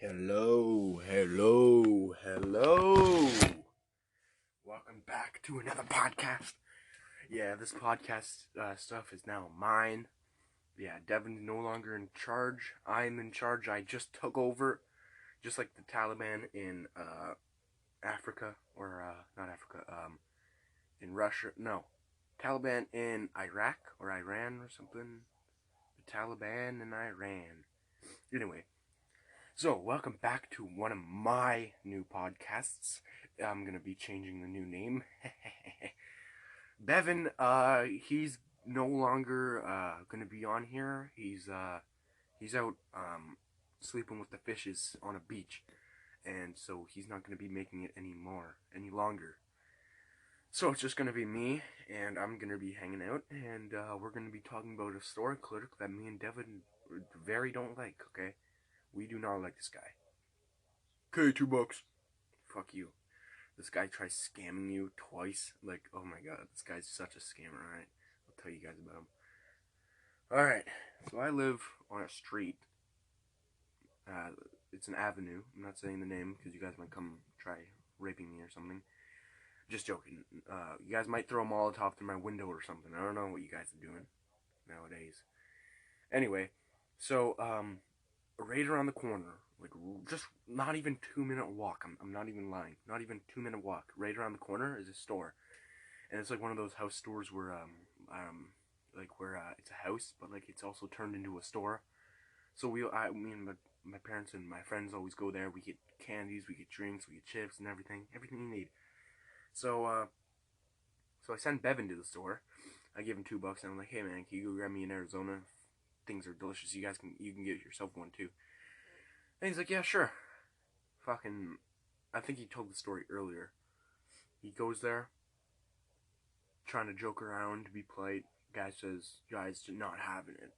Hello. Welcome back to another podcast. Yeah, this podcast stuff is now mine. Yeah, Devin's no longer in charge. I'm in charge. I just took over, just like the Taliban in Africa, or not Africa, in Russia. No, Taliban in Iraq or Iran or something. The Taliban in Iran. Anyway. So, welcome back to one of my new podcasts. I'm going to be changing the new name. Bevin, he's no longer going to be on here. He's out sleeping with the fishes on a beach. And so he's not going to be making it any longer. So it's just going to be me, and I'm going to be hanging out, and we're going to be talking about a store clerk that me and Devin very don't like, okay? We do not like this guy. Okay, $2. Fuck you. This guy tries scamming you twice. Like, oh my god, this guy's such a scammer, alright? I'll tell you guys about him. Alright, so I live on a street. It's an avenue. I'm not saying the name because you guys might come try raping me or something. Just joking. You guys might throw a Molotov through my window or something. I don't know what you guys are doing nowadays. Anyway, so, right around the corner, like just not even 2-minute walk. I'm not even lying. Not even 2-minute walk. Right around the corner is a store, and it's like one of those house stores where it's a house, but like it's also turned into a store. So me and my parents and my friends always go there. We get candies, we get drinks, we get chips and everything you need. So I send Bevan to the store. I give him $2, and I'm like, hey man, can you go grab me in Arizona? Things are delicious. You can get yourself one too. And he's like, yeah, sure. Fucking, I think he told the story earlier. He goes there, trying to joke around to be polite. Guy says, guys, not having it.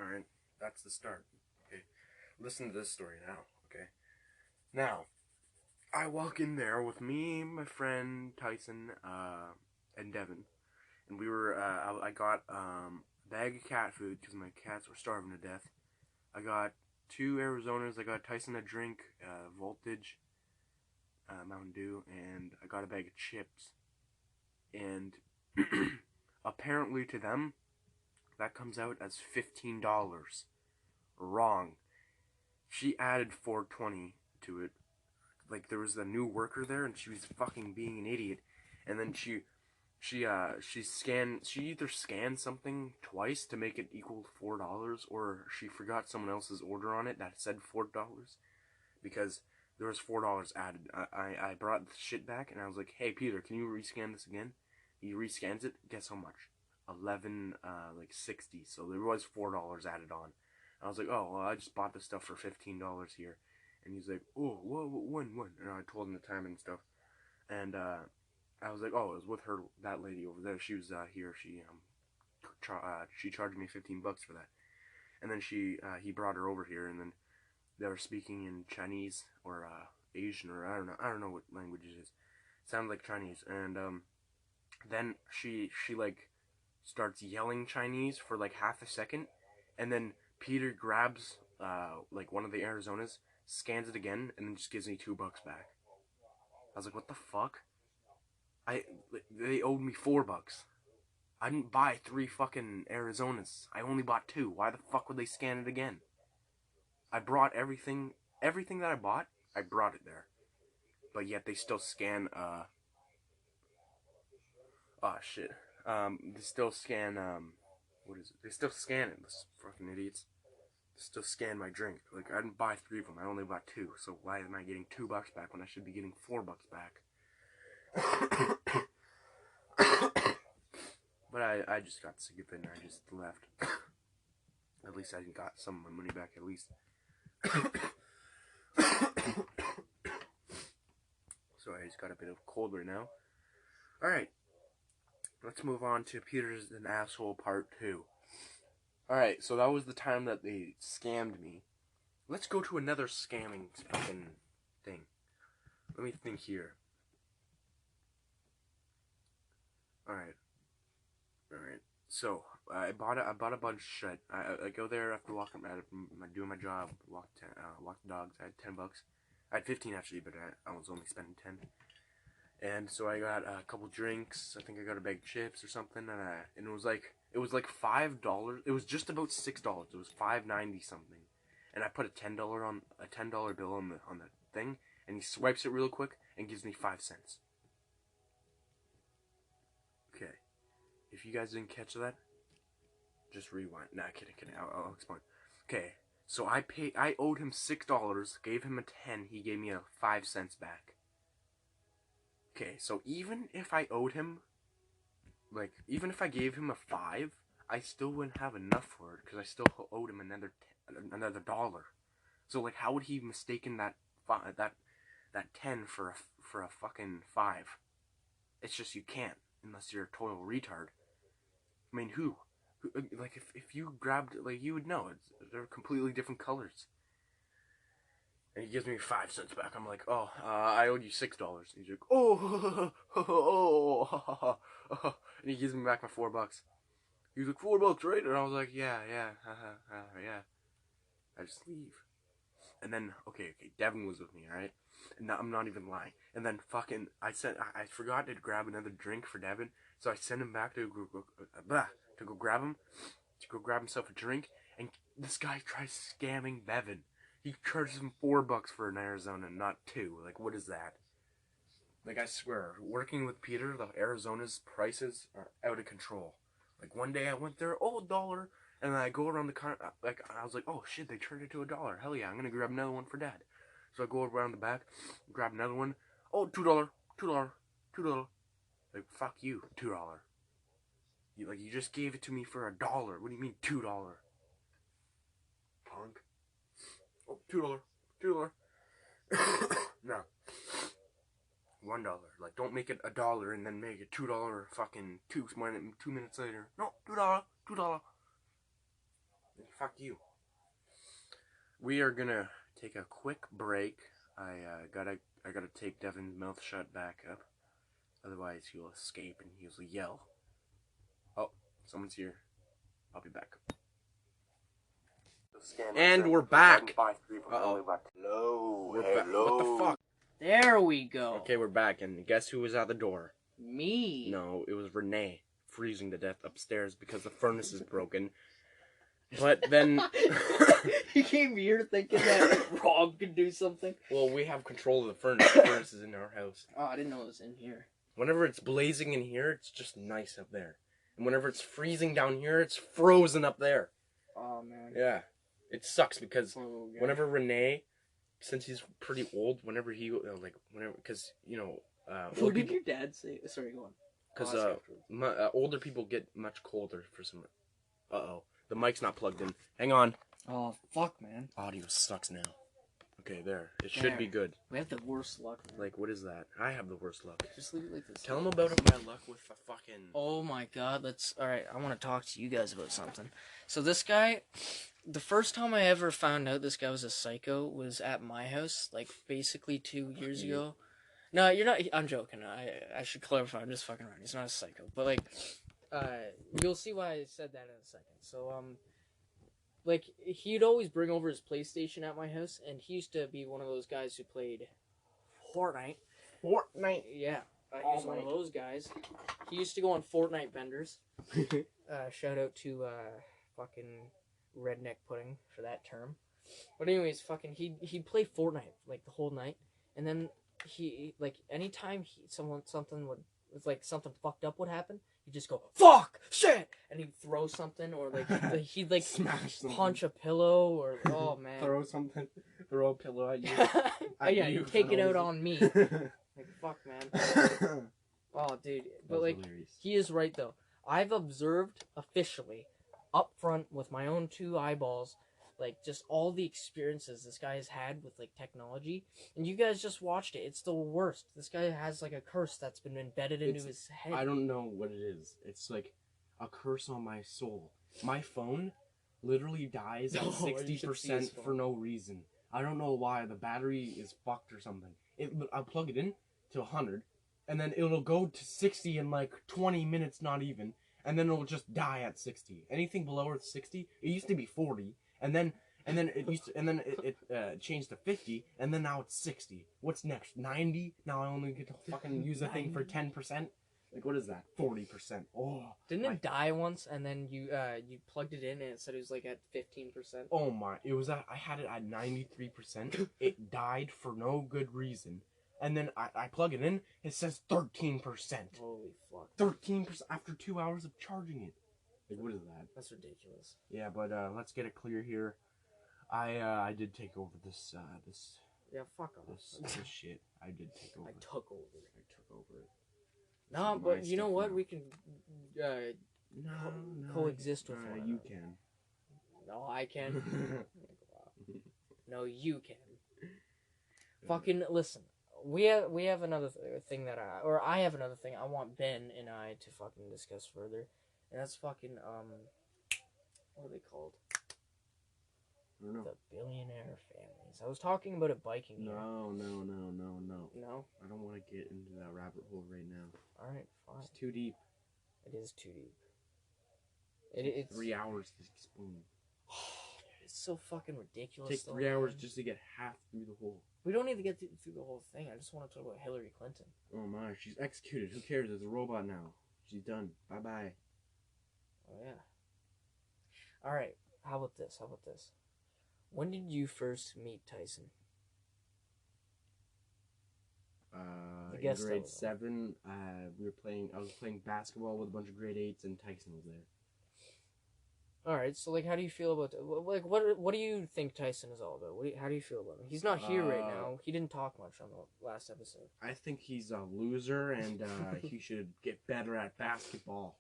Alright, that's the start. Okay, listen to this story now. Okay, now I walk in there with me, my friend Tyson, and Devin, and we were. I got bag of cat food because my cats were starving to death. I got 2 Arizonas. I got Tyson a drink, Voltage, Mountain Dew, and I got a bag of chips. And apparently to them, that comes out as $15. Wrong. She added $4.20 to it. Like there was a new worker there, and she was fucking being an idiot. And then she either scanned something twice to make it equal $4, or she forgot someone else's order on it that said $4, because there was $4 added. I brought the shit back, and I was like, hey Peter, can you rescan this again? He rescans it. Guess how much? $11.60. So there was $4 added on. I was like, oh well, I just bought this stuff for $15 here. And he's like, oh, when? And I told him the time and stuff. And I was like, oh, it was with her, that lady over there. She was here. She charged me $15 for that. And then he brought her over here, and then they were speaking in Chinese or Asian, or I don't know what language it is. It sounded like Chinese. And then she like starts yelling Chinese for like half a second, and then Peter grabs like one of the Arizonas, scans it again, and then just gives me $2 back. I was like, what the fuck? They owed me $4. I didn't buy 3 fucking Arizonas. I only bought 2. Why the fuck would they scan it again? I brought everything that I bought, I brought it there. But yet they still scan, shit. They still scan, what is it? They still scan it, those fucking idiots. They still scan my drink. Like, I didn't buy 3 of them, I only bought 2. So why am I getting $2 back when I should be getting $4 back? But I just got sick of it and I just left. At least I got some of my money back, at least. So I just got a bit of cold right now. Alright. Let's move on to Peter's an Asshole Part 2. Alright, so that was the time that they scammed me. Let's go to another scamming fucking thing. Let me think here. Alright. So, I bought a bunch of shit. I go there after walking, doing my job, walk the dogs. I had $10. I had 15 actually, but I was only spending 10. And so I got a couple drinks. I think I got a bag of chips or something, and it was like $5. It was just about $6. It was $5.90 something. And I put a $10 bill on the thing, and he swipes it real quick and gives me 5 cents. Okay, if you guys didn't catch that, just rewind. Nah, kidding. I'll explain. Okay, so I owed him $6, gave him a 10, he gave me a 5 cents back. Okay, so even if I owed him, even if I gave him a 5, I still wouldn't have enough for it, because I still owed him another $1. So, how would he mistaken that 10 for a fucking 5? It's just, you can't, unless you're a total retard. I mean, who? If you grabbed, you would know. They're completely different colors. And he gives me 5 cents back. I'm like, oh, I owed you $6. He's like, and he gives me back my $4. He was like, $4, right? And I was like, yeah. I just leave. And then, okay, Devin was with me, alright? And I'm not even lying. And then I forgot to grab another drink for Devin, so I sent him back to go grab himself a drink, and this guy tries scamming Devin. He charges him $4 for an Arizona, not 2. What is that? I swear, working with Peter, the Arizona's prices are out of control. One day I went there, $1, and then I go around the car, I was like, oh shit, they turned it to $1. Hell yeah, I'm gonna grab another one for Dad. So I go around the back, grab another one. Oh, $2. Fuck you, $2. You just gave it to me for $1. What do you mean $2? Punk. Oh, $2. No. $1. Don't make it $1 and then make it $2 fucking 2 minutes later. No, $2. Fuck you. We are gonna take a quick break. I gotta tape Devin's mouth shut back up. Otherwise he'll escape and he'll yell. Oh, someone's here. I'll be back. And we're back. Uh-oh. Hello. We're back. What the fuck? There we go. Okay, we're back, and guess who was at the door? Me. No, it was Renee, freezing to death upstairs because the furnace is broken. But then... He came here thinking that Rob could do something. Well, we have control of the furnace. The furnace is in our house. Oh, I didn't know it was in here. Whenever it's blazing in here, it's just nice up there. And whenever it's freezing down here, it's frozen up there. Oh, man. Yeah. It sucks because whenever Renee, since he's pretty old, whenever because, what did your dad say? Sorry, go on. Because older people get much colder for some... Uh-oh. The mic's not plugged in. Hang on. Oh, fuck, man. Audio sucks now. Okay, there. It should be good. We have the worst luck, man. What is that? I have the worst luck. Just leave it like this. Tell him about my luck with the fucking... Oh my god, alright, I want to talk to you guys about something. So this guy, the first time I ever found out this guy was a psycho was at my house, basically 2 years ago. No, you're not, I'm joking. I should clarify, I'm just fucking around. He's not a psycho. But, you'll see why I said that in a second. So, he'd always bring over his PlayStation at my house, and he used to be one of those guys who played Fortnite. Fortnite? Yeah. He's one of those guys. He used to go on Fortnite benders. Shout out to, fucking Redneck Pudding for that term. But anyways, he'd play Fortnite, the whole night. And then anytime something fucked up would happen, he'd just go, fuck, shit! And he'd throw something, or he'd smash something. Punch a pillow, or, oh man. Throw a pillow at you. Yeah, he'd take it out on me. Fuck, man. Oh, dude. But, he is right, though. I've observed, officially, up front, with my own 2 eyeballs, just all the experiences this guy has had with, technology. And you guys just watched it. It's the worst. This guy has, a curse that's been embedded into his head. I don't know what it is. It's, a curse on my soul. My phone literally dies at 60% for no reason. I don't know why. The battery is fucked or something. I'll plug it in to 100, and then it'll go to 60 in, 20 minutes, not even. and then it'll just die at 60. Anything below 60, it used to be 40, and then it changed to 50, and then now it's 60. What's next? 90? Now I only get to fucking use a thing for 10%. Like, what is that? 40%. Oh, didn't it die once, and then you plugged it in and it said it was like at 15%? Oh my! It was I had it at 93%. It died for no good reason, and then I plug it in. It says 13%. Holy fuck! 13% after 2 hours of charging it. Like, what is that? That's ridiculous. Yeah, but let's get it clear here. I did take over this Yeah, fuck off. this shit. I did take over. I took over. I took over it. No, but you know what? Now. We can coexist with one another. You can. No, I can. No, you can. Fucking listen. We have another thing that I have another thing I want Ben and I to fucking discuss further, and that's fucking what are they called? I don't know. The billionaire families. I was talking about it biking here. No. No? I don't want to get into that rabbit hole right now. Alright, fine. It's too deep. It is too deep. It's 3 hours to explain. It's so fucking ridiculous. Take 3 hours just to get half through the hole. We don't need to get through the whole thing. I just want to talk about Hillary Clinton. Oh my, she's executed. Who cares? There's a robot now. She's done. Bye-bye. Oh yeah. Alright, how about this? When did you first meet Tyson? In grade 7, I was playing basketball with a bunch of grade 8s, and Tyson was there. Alright, so like, how do you feel about like what do you think Tyson is all about? How do you feel about him? He's not here right now. He didn't talk much on the last episode. I think he's a loser, and he should get better at basketball.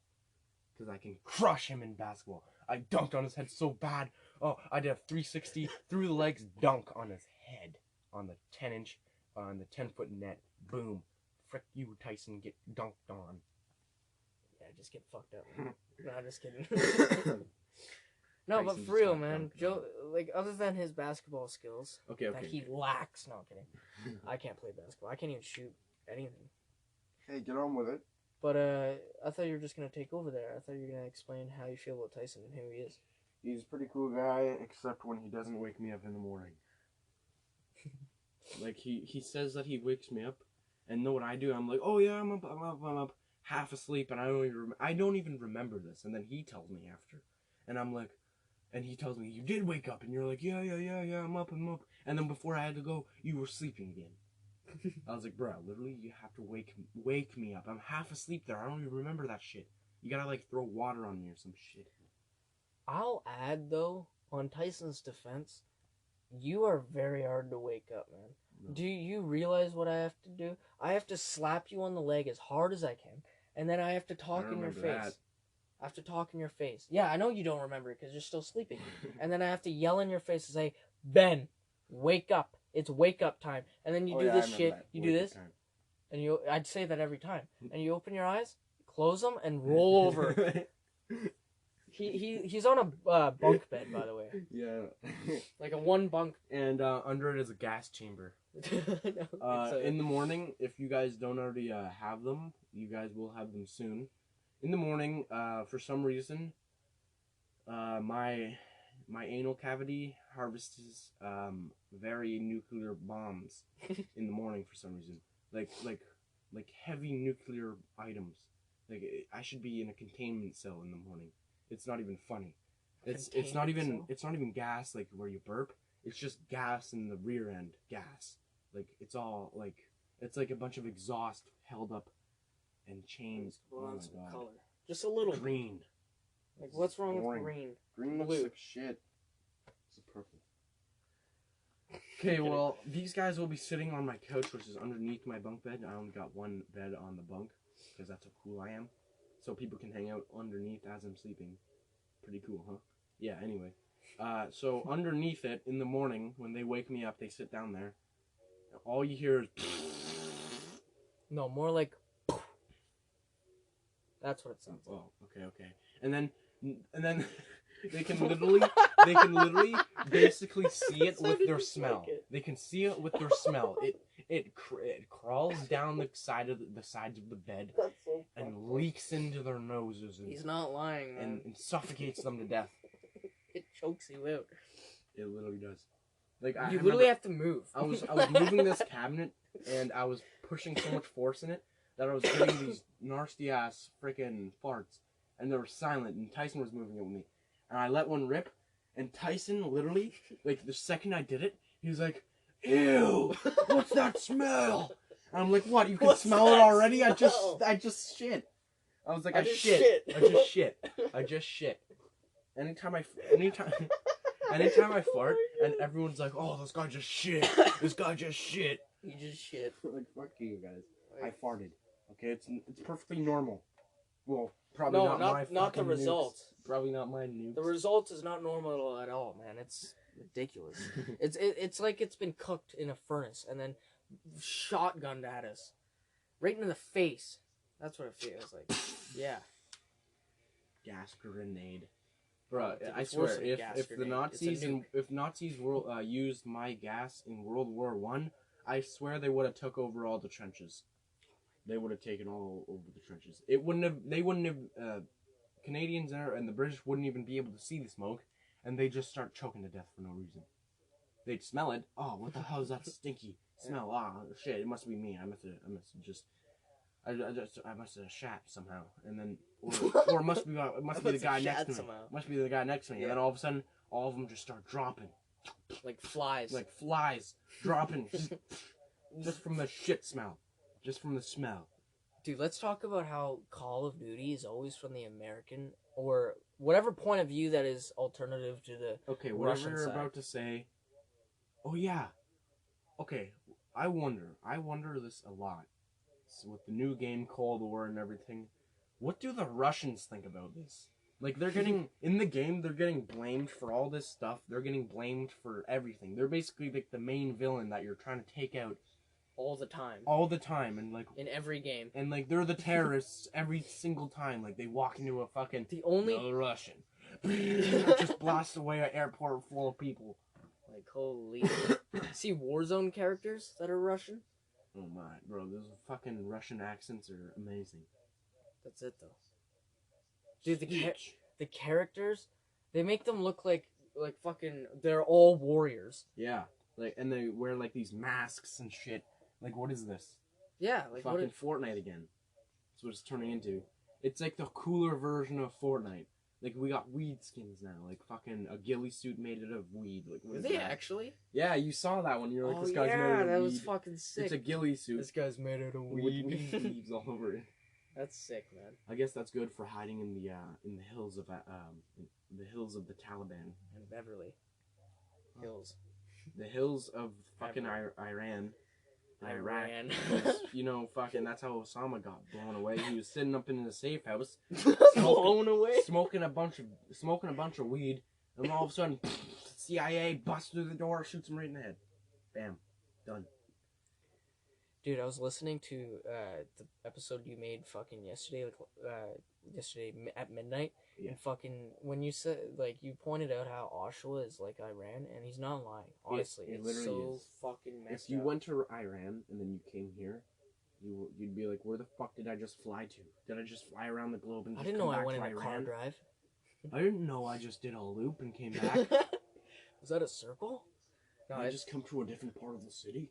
Because I can crush him in basketball. I dunked on his head so bad. Oh, I did a 360 through the legs dunk on his head on the 10-inch, on the 10-foot net. Boom. Frick you, Tyson, get dunked on. Yeah, just get fucked up. No, just kidding. No, but for real, man. Joe, like, other than his basketball skills that he lacks. No, I'm kidding. I can't play basketball. I can't even shoot anything. Hey, get on with it. But I thought you were just gonna take over there. I thought you were gonna explain how you feel about Tyson and who he is. He's a pretty cool guy, except when he doesn't wake me up in the morning. Like, he says that he wakes me up, and know what I do? I'm like, oh yeah, I'm up, half asleep, and I don't even remember this. And then he tells me after, and I'm like, and he tells me, you did wake up, and you're like, yeah, I'm up. And then before I had to go, you were sleeping again. I was like, bro, literally, you have to wake me up. I'm half asleep there. I don't even remember that shit. You gotta, like, throw water on me or some shit. I'll add, though, on Tyson's defense, you are very hard to wake up, man. No. Do you realize what I have to do? I have to slap you on the leg as hard as I can, and then I have to talk in your face. That. I have to talk in your face. Yeah, I know you don't remember it because you're still sleeping. And then I have to yell in your face and say, Ben, wake up. It's wake up time. And then you do this shit. You do this. And I'd say that every time. And you open your eyes, close them, and roll over. He's on a bunk bed, by the way. Yeah. Like a one bunk. And under it is a gas chamber. No, in the morning, if you guys don't already have them, you guys will have them soon. In the morning, for some reason, my anal cavity harvests very nuclear bombs in the morning for some reason. Like heavy nuclear items. Like, I should be in a containment cell in the morning. It's not even funny. It's not even gas like where you burp. It's just gas in the rear end. Gas. Like, it's all like, it's like a bunch of exhaust held up and chains. Oh my God. Color. Just a little green. Like, what's wrong with green? Green looks like shit. It's purple. Okay, well, these guys will be sitting on my couch, which is underneath my bunk bed. I only got one bed on the bunk, because that's how cool I am. So people can hang out underneath as I'm sleeping. Pretty cool, huh? Yeah, anyway. So underneath it, in the morning, when they wake me up, they sit down there. All you hear is... No, more like... That's what it sounds like. Oh, okay. And then they can literally basically see it with their smell. They can see it with their smell. It crawls down the sides of the bed That's so and fucked. leaks into their noses He's not lying, man. and suffocates them to death. It chokes you out. It literally does. Like You literally have to move. I was moving this cabinet and I was pushing so much force in it that I was getting these nasty ass freaking farts, and they were silent. And Tyson was moving it with me, and I let one rip, and Tyson literally, like the second I did it, he was like, "Ew, what's that smell?" And I'm like, "What? You can smell it already? I just shit." I was like, "I just shit. I just shit." Anytime I fart, and everyone's like, "Oh, this guy just shit. This guy just shit." You just shit. Like, fuck you guys. I farted. Okay, it's perfectly normal. Well, probably No, not my not the fucking result. nukes. Probably not my nukes. The result is not normal at all, man. It's ridiculous. It's like it's been cooked in a furnace and then shotgunned at us, right in the face. That's what it feels like. Yeah. Gas grenade. Bro, Dude, I it's worse swear, than a gas if the grenade. Nazis It's a nuke. if Nazis used my gas in World War One, I swear they would have took over all the trenches. They would have taken all over the trenches. It wouldn't have. They wouldn't have. Canadians and the British wouldn't even be able to see the smoke, and they just start choking to death for no reason. They'd smell it. Oh, what the hell is that stinky smell? Ah, shit! It must be me. I must have shat somehow, and then or it must be the guy next to me. Somehow. Must be the guy next to me, Yeah. and then all of a sudden, all of them just start dropping Like flies. like flies, dropping just from the shit smell, just from the smell. Dude, let's talk about how Call of Duty is always from the American or whatever point of view that is alternative to the Okay, whatever Russian you're side. about to say. Oh yeah. Okay, I wonder this a lot. So with the new game Cold War and everything, what do the Russians think about this? Like they're getting in the game, they're getting blamed for all this stuff. They're getting blamed for everything. They're basically like the main villain that you're trying to take out all the time. all the time, and like In every game. and like they're the terrorists every single time. Like they walk into a fucking The only no Russian, just blast away an airport full of people. like holy see Warzone characters that are Russian? Oh my, bro, those fucking Russian accents are amazing. That's it though. Dude, Speech. the characters, they make them look like fucking they're all warriors. Yeah, like, and they wear like these masks and shit. Like, what is this? Yeah, like Fucking what Fortnite again. That's what it's turning into. It's like the cooler version of Fortnite. Like, we got weed skins now. Like, fucking a ghillie suit made out of weed. Like, what Were is they that? actually? Yeah, you saw that one. You're like, Oh this guy's made yeah, out of that weed. was fucking sick. It's a ghillie suit This guy's made out of with weed. weed leaves all over it. That's sick, man. I guess that's good for hiding in the hills of the hills of the Taliban. And Beverly Hills. The hills of fucking Iran. Iraq. Iran. Because, you know, fucking, that's how Osama got blown away. He was sitting up in a safe house, Blown away. smoking a bunch of weed, and all of a sudden, CIA busts through the door, shoots him right in the head. Bam, done. Dude, I was listening to the episode you made fucking yesterday, yesterday at midnight. Yeah. And fucking when you said you pointed out how Oshawa is like Iran, and he's not lying. Honestly, it it's literally so is. fucking messed If you up. went to Iran and then you came here, you'd be like, where the fuck did I just fly to? Did I just fly around the globe and I just didn't come know I back went to in a car Iran? drive. I didn't know I just did a loop and came back. Was that a circle? No, I just come to a different part of the city.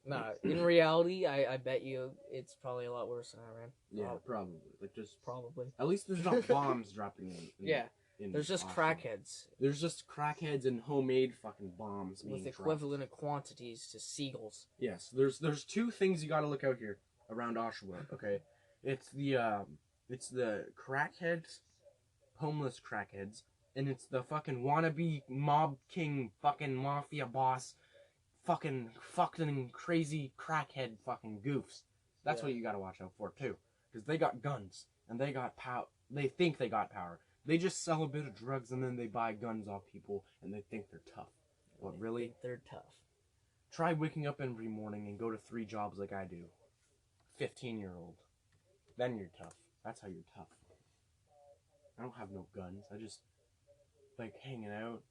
Nah, in reality, I bet you it's probably a lot worse than Iran. Yeah, probably. Like, just Probably. at least there's not bombs dropping in. Yeah, in there's just Oshawa. crackheads There's just crackheads and homemade fucking bombs being with dropped. equivalent quantities to seagulls. Yes, there's two things you got to look out here around Oshawa. Okay, it's the crackheads, homeless crackheads, and it's the fucking wannabe mob king, fucking mafia boss, fucking crazy crackhead fucking goofs. That's Yeah. what you got to watch out for too, because they got guns and they got power. They think they got power. They just sell a bit of drugs and then they buy guns off people and they think they're tough. But They really, think they're tough. try waking up every morning and go to 3 jobs like I do. 15-year-old. Then you're tough. That's how you're tough. I don't have no guns. I just like hanging out.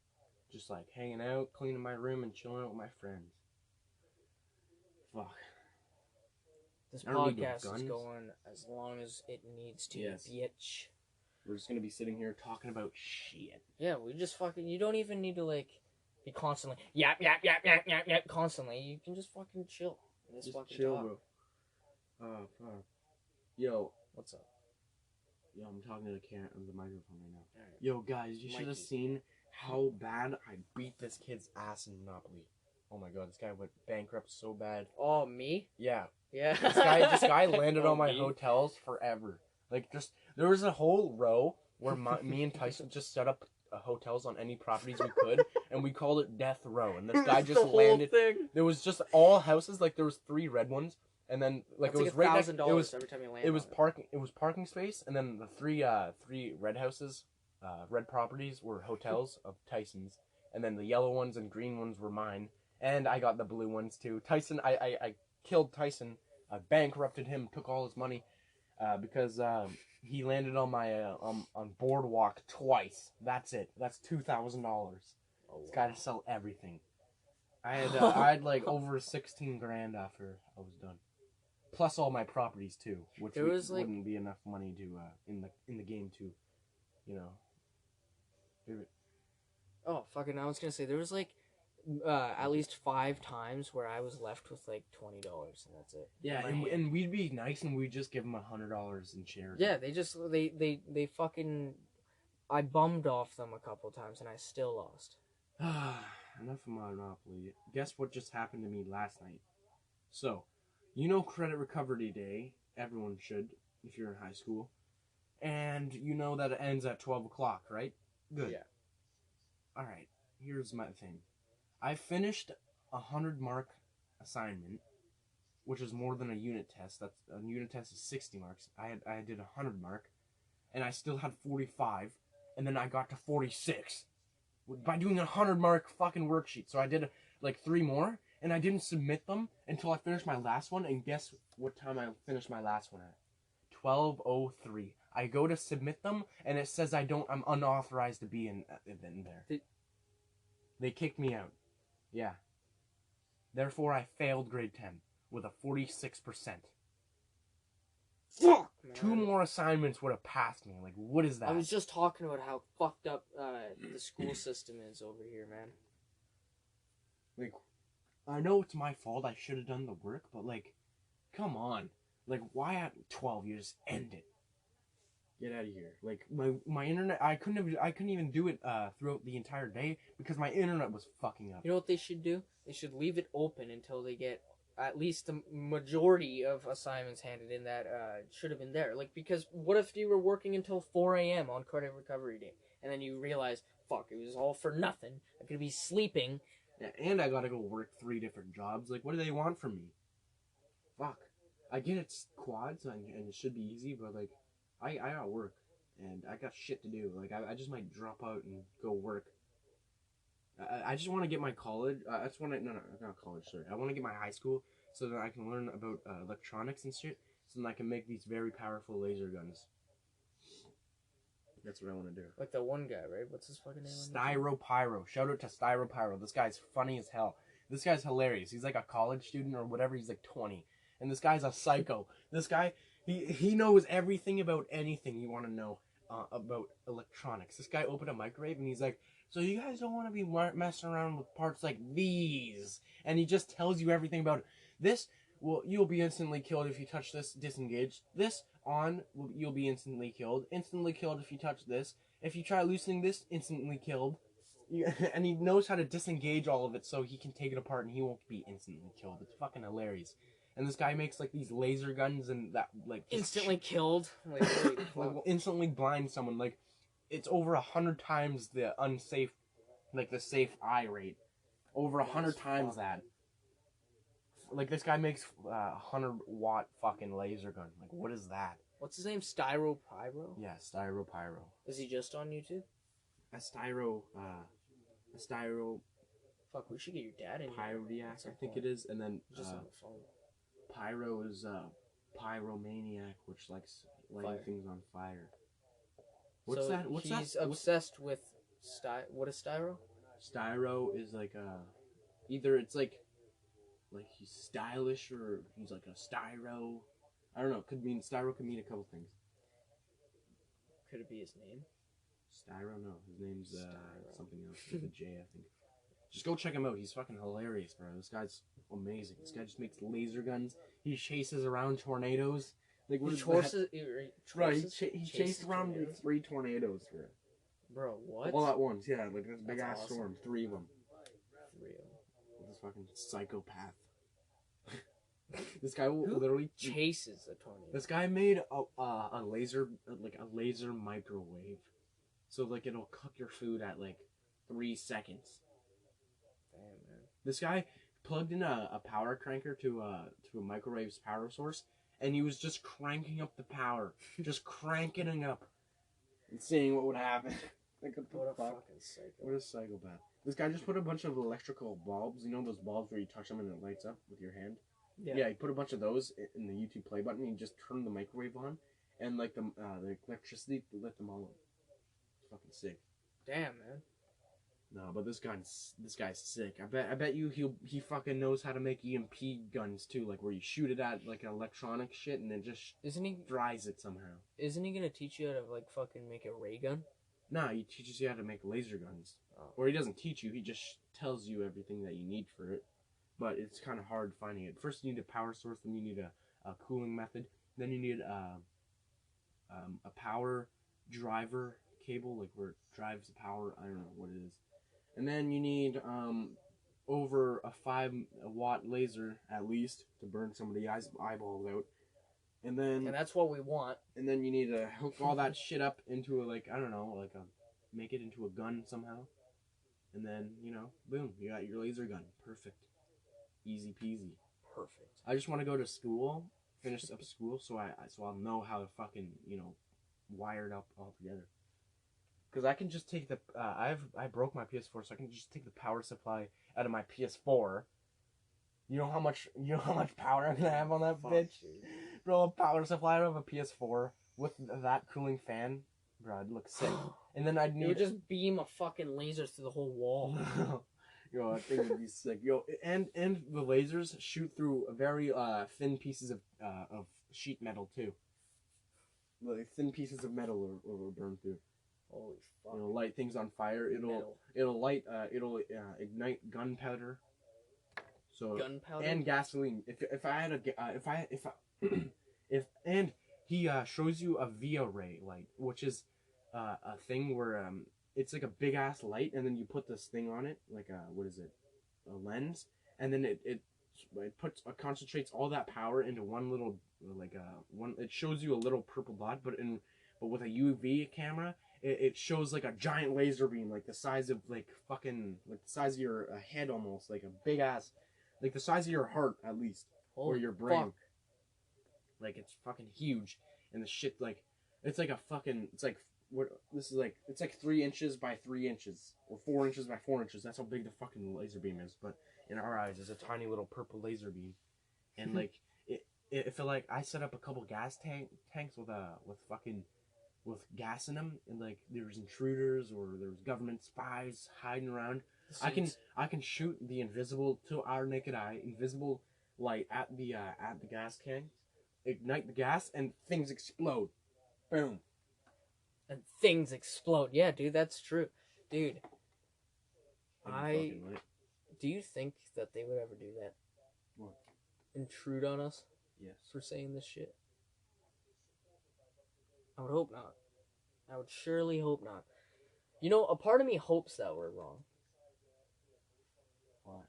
Just like hanging out, cleaning my room and chilling out with my friends. Fuck. This I don't need no podcast is guns. going as long as it needs to, Yes. bitch. We're just gonna be sitting here talking about shit. Yeah, we just fucking. You don't even need to like be constantly yap yap yap yap yap yap constantly. You can just fucking chill. Just fucking chill, talk. bro. Fuck. Yo, What's up? yo, I'm talking to the microphone right now. Alright. Yo, guys, you should have Mikey. seen how bad I beat this kid's ass in Monopoly. Oh my god, this guy went bankrupt so bad. Oh, me? Yeah, Yeah. this guy landed Oh, on my me? hotels forever. Like, just there was a whole row where me and Tyson just set up hotels on any properties we could, and we called it Death Row. And this guy just the whole landed. thing. There was just all houses. Like there was 3 red ones, and then like That's it was right next. $1,000 It was every time you land. it was parking. It was parking space, and then the three red houses, red properties were hotels of Tyson's, and then the yellow ones and green ones were mine, and I got the blue ones too. Tyson, I killed Tyson. I bankrupted him, took all his money, because he landed on my on Boardwalk twice. That's it. That's $2,000. Oh, This guy to sell everything. I had like over 16 grand after I was done, plus all my properties too, which There was, like- wouldn't be enough money to in the game to, you know. Oh, fucking! I was gonna say there was like at least 5 times where I was left with like $20 and that's it. Yeah, In my hand. and we'd be nice and we'd just give them $100 in shares. Yeah, they fucking. I bummed off them a couple times and I still lost. Enough of Monopoly. Guess what just happened to me last night? So, you know Credit Recovery Day. Everyone should, if you're in high school. And you know that it ends at 12 o'clock, right? Good. Yeah. Alright, here's my thing. I finished a 100-mark assignment, which is more than a unit test. That's a unit test is 60 marks. I did a 100-mark, and I still had 45, and then I got to 46 by doing a 100-mark fucking worksheet. So I did like 3 more, and I didn't submit them until I finished my last one. And guess what time I finished my last one at? 12:03. I go to submit them, and it says I'm unauthorized to be in there. They kicked me out. Yeah. Therefore, I failed grade 10 with a 46%. Fuck, man. 2 more assignments would have passed me. Like, what is that? I was just talking about how fucked up the school system is over here, man. Like, I know it's my fault. I should have done the work, but like, come on. Like, why at 12 you just end it? Get out of here. Like, my internet, I couldn't even do it throughout the entire day because my internet was fucking up. You know what they should do? They should leave it open until they get at least the majority of assignments handed in that should have been there. Like, because what if you were working until 4 a.m. on Credit Recovery Day, and then you realize, fuck, it was all for nothing. I could be sleeping. Yeah, and I gotta go work 3 different jobs. Like, what do they want from me? Fuck. I get it's quads and it should be easy, but like, I gotta work and I got shit to do. Like, I just might drop out and go work. I just want to get my college. I just want to not college. Sorry, I want to get my high school so that I can learn about electronics and shit. So that I can make these very powerful laser guns. That's what I want to do. Like the one guy, right? What's his fucking name? Styro Pyro. Shout out to Styro Pyro. This guy's funny as hell. This guy's hilarious. He's like a college student or whatever. He's like 20. And this guy's a psycho. This guy, he knows everything about anything you want to know about electronics. This guy opened a microwave and he's like, so you guys don't want to be messing around with parts like these. And he just tells you everything about it. This, well, you'll be instantly killed if you touch this, disengaged. This, on, you'll be instantly killed. Instantly killed if you touch this. If you try loosening this, instantly killed. And he knows how to disengage all of it so he can take it apart and he won't be instantly killed. It's fucking hilarious. And this guy makes like these laser guns and that like Instantly killed. Like, will instantly blind someone. Like, it's over 100 times the unsafe, like the safe eye rate. Over 100 times that. Like, this guy makes 100-watt fucking laser gun. Like, what is that? What's his name? Styro Pyro? Yeah, Styro Pyro. Is he just on YouTube? A Styro Fuck, we should get your dad in here. Pyrodiac, I think it is. And then Just on the phone. Pyro is Pyromaniac, which likes lighting Fire. things on fire. What's So that? What's he's that? obsessed with What is Styro? Styro is like either it's like like he's stylish or he's like a styro. I don't know. Styro could mean a couple things. Could it be his name? Styro? No, his name's Styro. something else with a J, I think. Just go check him out. He's fucking hilarious, bro. This guy's amazing. This guy just makes laser guns. He chases around tornadoes. Like what? Right, he chased around like 3 tornadoes, bro. Bro, what? All at once, yeah, like this big ass awesome. storm, 3 of them. 3 of them. This fucking psychopath. This guy will literally chases a tornado. This guy made a laser microwave, so like it'll cook your food at like 3 seconds. Damn, man. This guy plugged in a power cranker to a microwave's power source, and he was just cranking up the power, just cranking it up, and seeing what would happen. Like what a fucking psycho. What a psychopath. This guy just put a bunch of electrical bulbs. You know those bulbs where you touch them and it lights up with your hand? Yeah, he put a bunch of those in the YouTube play button. And he just turned the microwave on, and like the electricity lit them all up. It's fucking sick. Damn, man. No, but this guy's sick. I bet you he fucking knows how to make EMP guns too, like where you shoot it at like an electronic shit and then just dries it somehow. Isn't he gonna teach you how to like fucking make a ray gun? Nah, he teaches you how to make laser guns. Oh. Or he doesn't teach you, he just tells you everything that you need for it. But it's kind of hard finding it. First you need a power source, then you need a cooling method, then you need a power driver cable, like where it drives the power, I don't know what it is. And then you need over a 5-watt laser at least to burn somebody's eyeballs out. And that's what we want. And then you need to hook all that shit up into make it into a gun somehow. And then, boom, you got your laser gun. Perfect. Easy peasy. Perfect. I just want to go to school, finish up school, so I'll know how to fucking, wire it up all together. Because I can just take I broke my PS4, so I can just take the power supply out of my PS4. You know how much power I'm gonna have on that bitch? Dude. Bro, a power supply out of a PS4 with that cooling fan, bro, it'd look sick. And then I'd need... It would just beam a fucking laser through the whole wall. Yo, that thing would be sick. Yo, and the lasers shoot through very thin pieces of sheet metal too. Like thin pieces of metal will burn through. Holy fuck! It'll light things on fire. It'll ignite gunpowder. So gunpowder and gasoline. If I had and he shows you a via ray light, which is a thing where it's like a big ass light, and then you put this thing on it, like a lens, and then it concentrates all that power into one little It shows you a little purple dot, but with a UV camera, it shows like a giant laser beam, like the size of the size of your head almost, like a big ass, like the size of your heart at least, or your brain. Fuck. Like it's fucking huge, and the shit it's like 3 inches by 3 inches, or 4 inches by 4 inches. That's how big the fucking laser beam is. But in our eyes, it's a tiny little purple laser beam, and if I set up a couple gas tanks with gas in them, and like there's intruders or there's government spies hiding around, I can shoot the invisible to our naked eye invisible light at the gas tank, ignite the gas, and things explode. Boom. And things explode. Yeah, dude, that's true. Dude, do you think that they would ever do that? What? Intrude on us? Yes. For saying this shit? I would hope not. I would surely hope not. A part of me hopes that we're wrong. Why?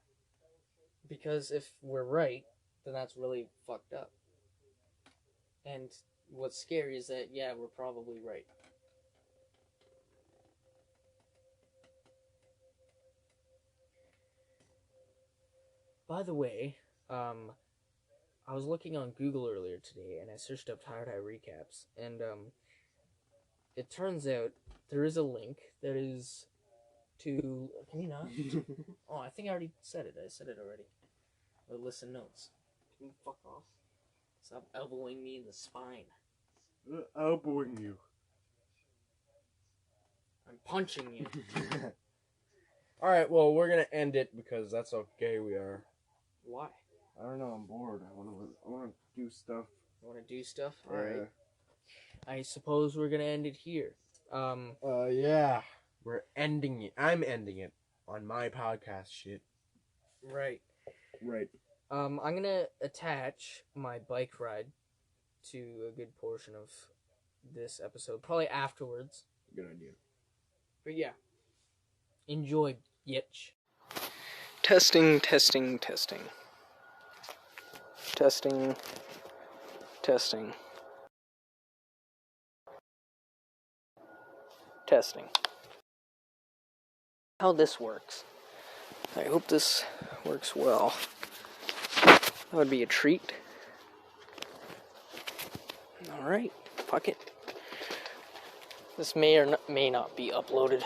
Because if we're right, then that's really fucked up. And what's scary is that, yeah, we're probably right. By the way, I was looking on Google earlier today, and I searched up Tired Eye Recaps, and it turns out there is a link that is to... Can you not? Oh, I think I already said it. I said it already. Or listen notes. Can you fuck off? Stop elbowing me in the spine. Elbowing you. I'm punching you. Alright, well, we're gonna end it because that's how gay we are. Why? I don't know. I'm bored. I want to do stuff. Want to do stuff? Yeah. All right. I suppose we're gonna end it here. Yeah. We're ending it. I'm ending it on my podcast shit. Right. Right. I'm gonna attach my bike ride to a good portion of this episode, probably afterwards. Good idea. But yeah, enjoy, bitch. Testing. Testing. How this works. I hope this works well. That would be a treat. Alright, fuck it. This may or may not be uploaded,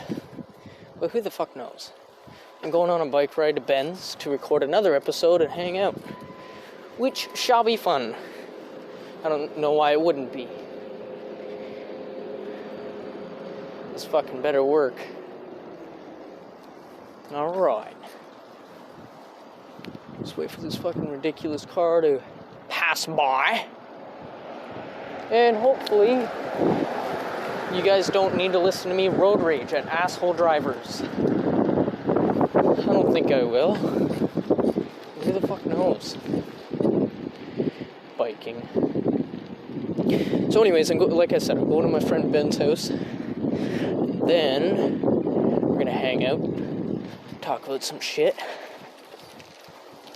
but who the fuck knows? I'm going on a bike ride to Ben's to record another episode and hang out, which shall be fun. I don't know why it wouldn't be. This fucking better work. Alright. Just wait for this fucking ridiculous car to pass by. And hopefully, you guys don't need to listen to me road rage at asshole drivers. I don't think I will. Who the fuck knows? Biking. So anyways, like I said, I'm going to my friend Ben's house. Then, we're gonna hang out, talk about some shit,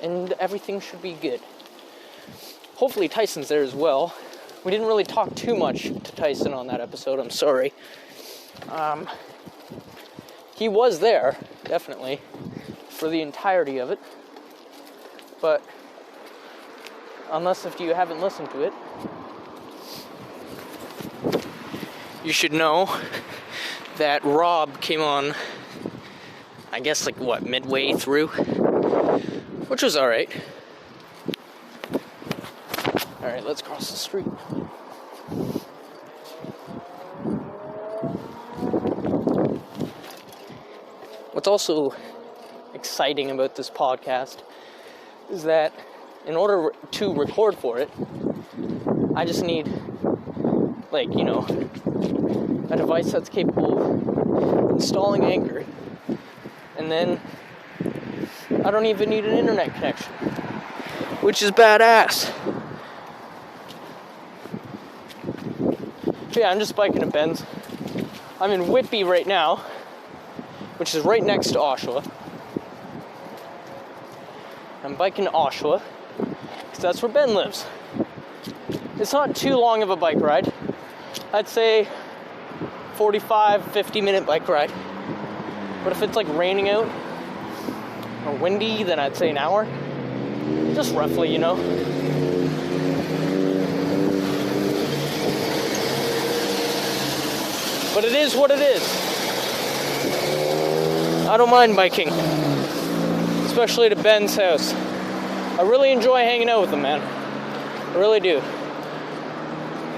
and everything should be good. Hopefully Tyson's there as well. We didn't really talk too much to Tyson on that episode, I'm sorry. He was there, definitely, for the entirety of it. But, unless if you haven't listened to it, you should know that Rob came on, I guess, like, what, midway through? Which was alright. Alright, let's cross the street. What's also exciting about this podcast is that in order to record for it, I just need, like, you know, a device that's capable of installing Anchor, and then I don't even need an internet connection, which is badass. But yeah, I'm just biking to Ben's. I'm in Whitby right now, which is right next to Oshawa. I'm biking to Oshawa, because that's where Ben lives. It's not too long of a bike ride. I'd say 45-50 minute bike ride. But if it's like raining out or windy, then I'd say an hour. Just roughly, you know. But it is what it is. I don't mind biking. Especially to Ben's house. I really enjoy hanging out with him, man. I really do.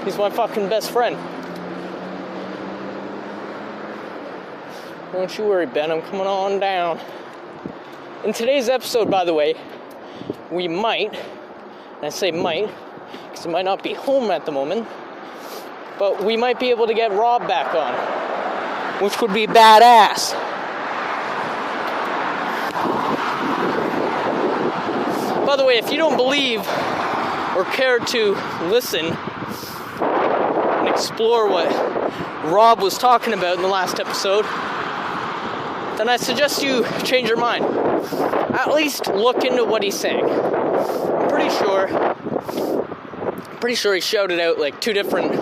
He's my fucking best friend. Don't you worry, Ben, I'm coming on down. In today's episode, by the way, we might, and I say might, because he might not be home at the moment, but we might be able to get Rob back on, which would be badass. By the way, if you don't believe or care to listen and explore what Rob was talking about in the last episode, then I suggest you change your mind. At least look into what he's saying. I'm pretty sure he shouted out like 2 different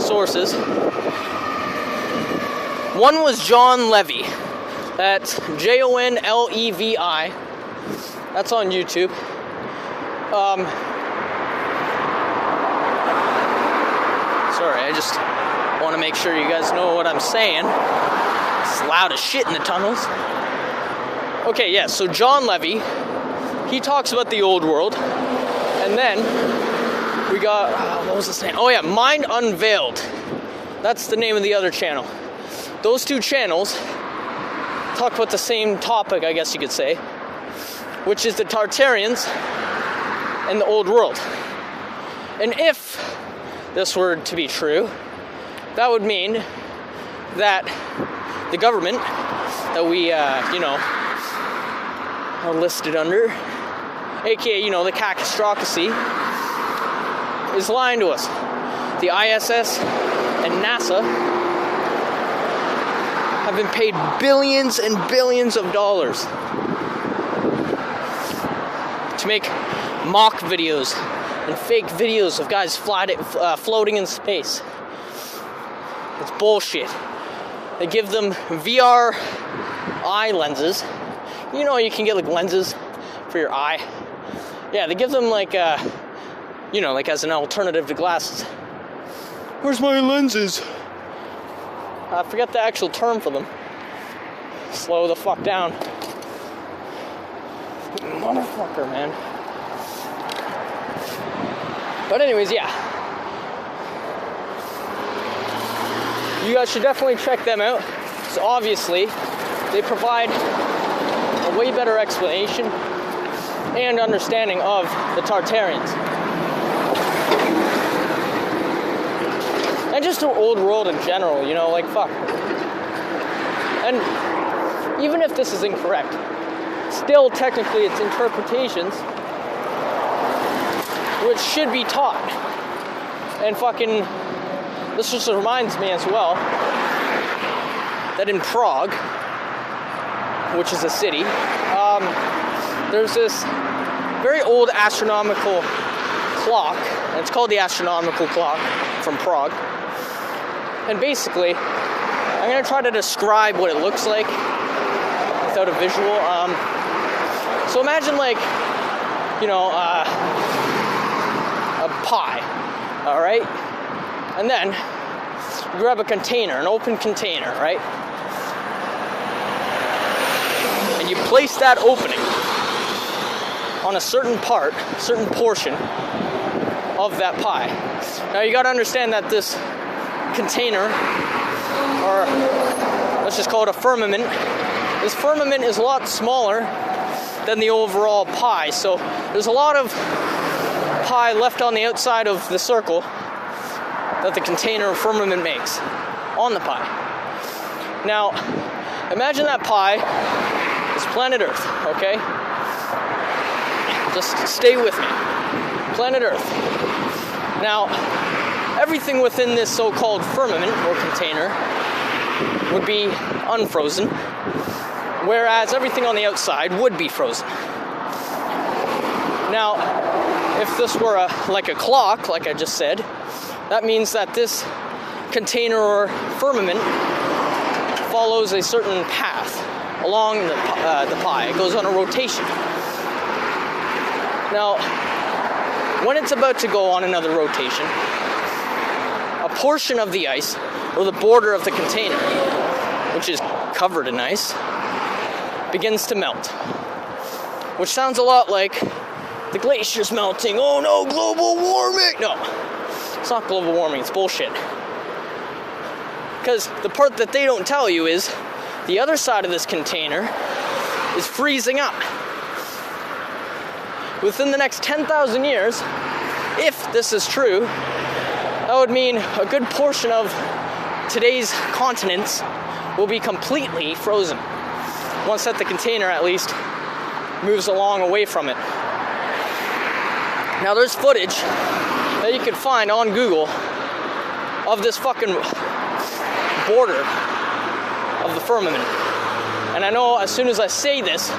sources. One was John Levy. That's Jonlevi. That's on YouTube. Sorry, I just want to make sure you guys know what I'm saying. It's loud as shit in the tunnels. Okay, yeah, so John Levy, he talks about the old world. And then we got, what was his name? Oh yeah, Mind Unveiled. That's the name of the other channel. Those 2 channels talk about the same topic, I guess you could say, which is the Tartarians in the old world. And if this were to be true, that would mean that the government that we, are listed under, aka, the Kakistocracy, is lying to us. The ISS and NASA have been paid billions and billions of dollars to make mock videos and fake videos of guys floating in space. It's bullshit. They give them VR eye lenses. You can get like lenses for your eye. Yeah, they give them like as an alternative to glasses. Where's my lenses? I forget the actual term for them. Slow the fuck down. Motherfucker, man. But anyways, yeah. You guys should definitely check them out. So obviously, they provide a way better explanation and understanding of the Tartarians. And just the old world in general, fuck. And even if this is incorrect, still technically it's interpretations which should be taught. And fucking, this just reminds me as well that in Prague, which is a city, there's this very old astronomical clock, and it's called the astronomical clock from Prague. And basically, I'm going to try to describe what it looks like without a visual. So imagine a pie, all right? And then you grab a container, an open container, right? And you place that opening on a certain portion of that pie. Now you got to understand that this container, or let's just call it a firmament, this firmament is a lot smaller than the overall pie, so there's a lot of pie left on the outside of the circle that the container firmament makes on the pie. Now, imagine that pie is planet Earth, okay? Just stay with me. Planet Earth. Now, everything within this so-called firmament or container would be unfrozen, whereas everything on the outside would be frozen. Now, if this were like a clock, like I just said, that means that this container or firmament follows a certain path along the pie. It goes on a rotation. Now, when it's about to go on another rotation, a portion of the ice, or the border of the container, which is covered in ice, begins to melt. Which sounds a lot like the glacier's melting. Oh no, global warming! No, it's not global warming, it's bullshit. Because the part that they don't tell you is the other side of this container is freezing up. Within the next 10,000 years, if this is true, that would mean a good portion of today's continents will be completely frozen. Once that the container at least moves along away from it. Now there's footage that you can find on Google of this fucking border of the firmament. And I know as soon as I say this,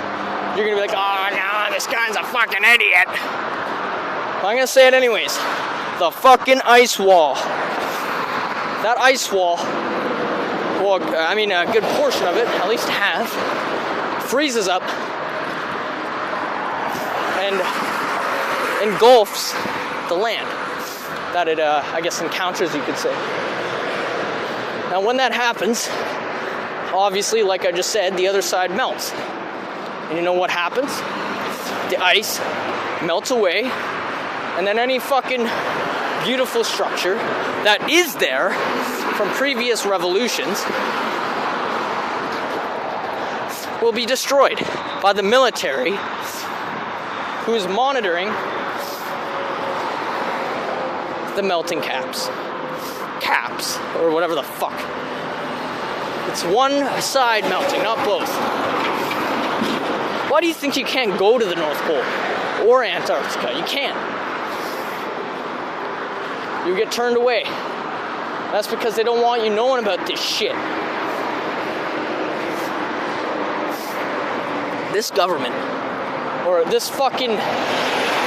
you're gonna be like, oh no, this guy's a fucking idiot. But I'm gonna say it anyways. The fucking ice wall. That ice wall, well, I mean a good portion of it, at least half, freezes up and engulfs the land that it, I guess, encounters, you could say. Now, when that happens, obviously, like I just said, the other side melts. And you know what happens? The ice melts away, and then any fucking beautiful structure that is there from previous revolutions will be destroyed by the military, who is monitoring the melting caps, or whatever the fuck. It's one side melting, not both. Why do you think you can't go to the North Pole or Antarctica? You can't. You get turned away. That's because they don't want you knowing about this shit. This government, or this fucking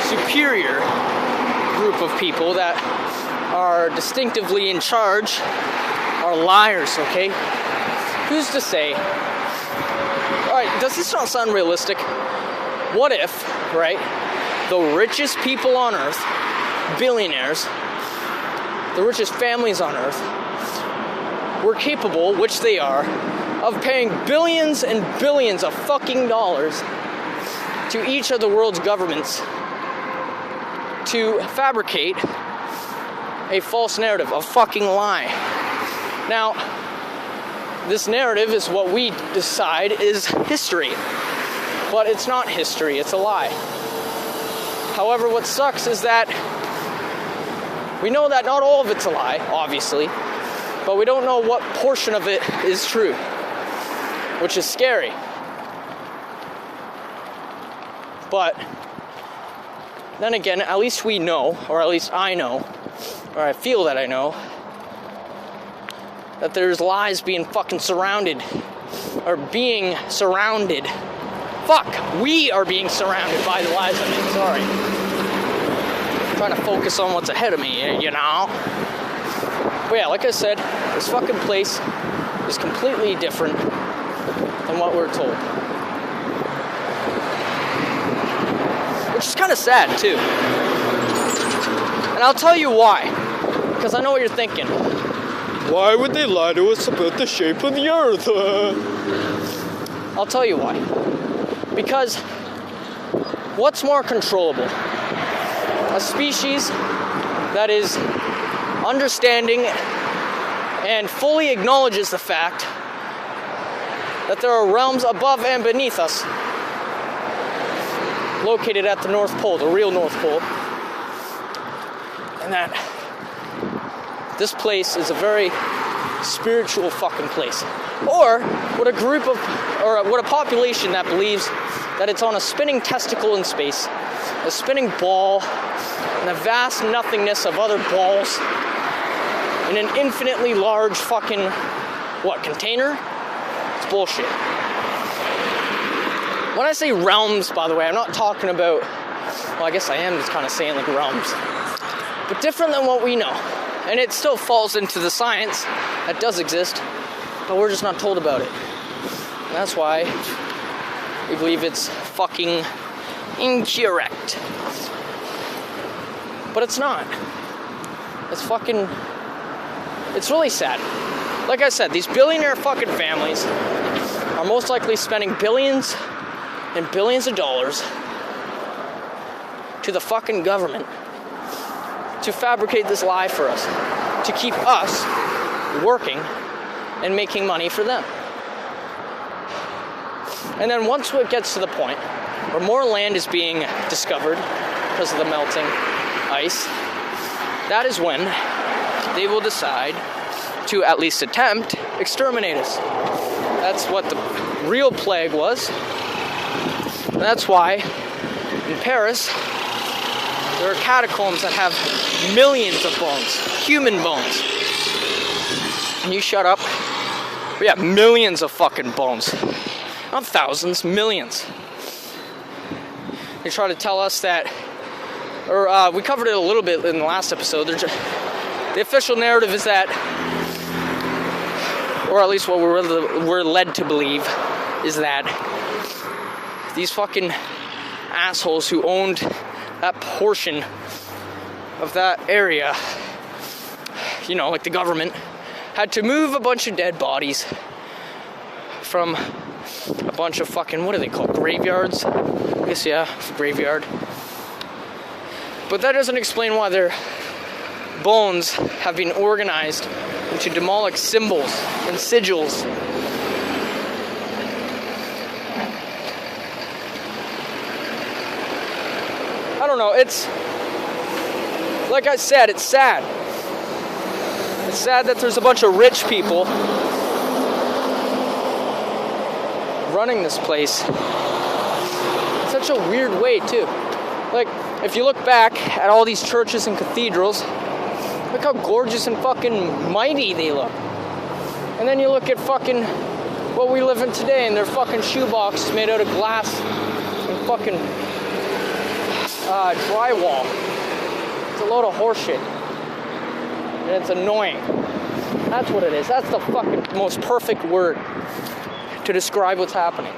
superior group of people that are distinctively in charge, are liars, okay? Who's to say? Alright, does this not sound realistic? What if, right, the richest people on Earth, billionaires, the richest families on Earth, were capable, which they are, of paying billions and billions of fucking dollars to each of the world's governments to fabricate a false narrative, a fucking lie. Now, this narrative is what we decide is history, but it's not history, it's a lie. However, what sucks is that we know that not all of it's a lie, obviously, but we don't know what portion of it is true, which is scary. But then again, at least we know, or at least I know, or I feel that I know, that there's lies being fucking surrounded, or being surrounded. Fuck! We are being surrounded by the lies of it, sorry. I'm trying to focus on what's ahead of me, you know? But yeah, like I said, this fucking place is completely different than what we're told. Which is kind of sad, too. And I'll tell you why. Because I know what you're thinking. Why would they lie to us about the shape of the Earth? I'll tell you why. Because what's more controllable? A species that is understanding and fully acknowledges the fact that there are realms above and beneath us, located at the North Pole, the real North Pole, and that this place is a very spiritual fucking place. Or what a population that believes that it's on a spinning testicle in space, a spinning ball, and the vast nothingness of other balls in an infinitely large fucking, container? It's bullshit. When I say realms, by the way, I'm not talking about, well, I guess I am just kind of saying like realms, but different than what we know. And it still falls into the science that does exist, but we're just not told about it. And that's why we believe it's fucking incorrect. But it's not. It's really sad. Like I said, these billionaire fucking families are most likely spending billions and billions of dollars to the fucking government to fabricate this lie for us, to keep us working and making money for them. And then once it gets to the point where more land is being discovered because of the melting ice, that is when they will decide to at least attempt exterminate us. That's what the real plague was. And that's why in Paris there are catacombs that have millions of bones, human bones. Can you shut up? But yeah, millions of fucking bones. Not thousands, millions. They try to tell us that, or we covered it a little bit in the last episode. The official narrative is that, or at least what we're led to believe, is that these fucking assholes who owned that portion of that area, like the government, had to move a bunch of dead bodies from a bunch of fucking, what are they called, graveyards? I guess, yeah, graveyard. But that doesn't explain why their bones have been organized into demonic symbols and sigils. I don't know, it's like I said, it's sad. It's sad that there's a bunch of rich people running this place. Such a weird way, too. Like, if you look back at all these churches and cathedrals, look how gorgeous and fucking mighty they look. And then you look at fucking what we live in today, and they're fucking shoeboxes made out of glass and fucking drywall. It's a load of horseshit. And it's annoying. That's what it is. That's the fucking most perfect word to describe what's happening.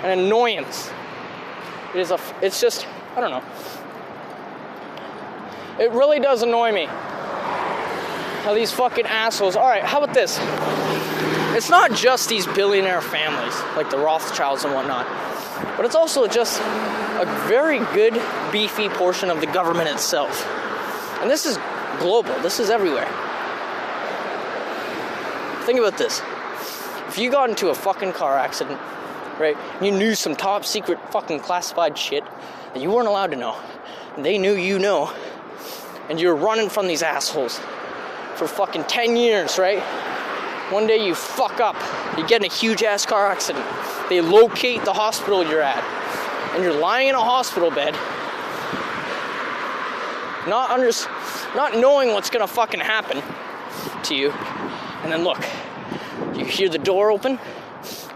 An annoyance. It's just, I don't know. It really does annoy me how these fucking assholes. Alright, how about this? It's not just these billionaire families, like the Rothschilds and whatnot, but it's also just a very good, beefy portion of the government itself. And this is global. This is everywhere. Think about this. If you got into a fucking car accident, right, you knew some top secret fucking classified shit that you weren't allowed to know, and they knew you know, and you're running from these assholes for fucking 10 years, right? One day you fuck up, you get in a huge ass car accident, they locate the hospital you're at, and you're lying in a hospital bed, not knowing what's gonna fucking happen to you, and then look, you hear the door open,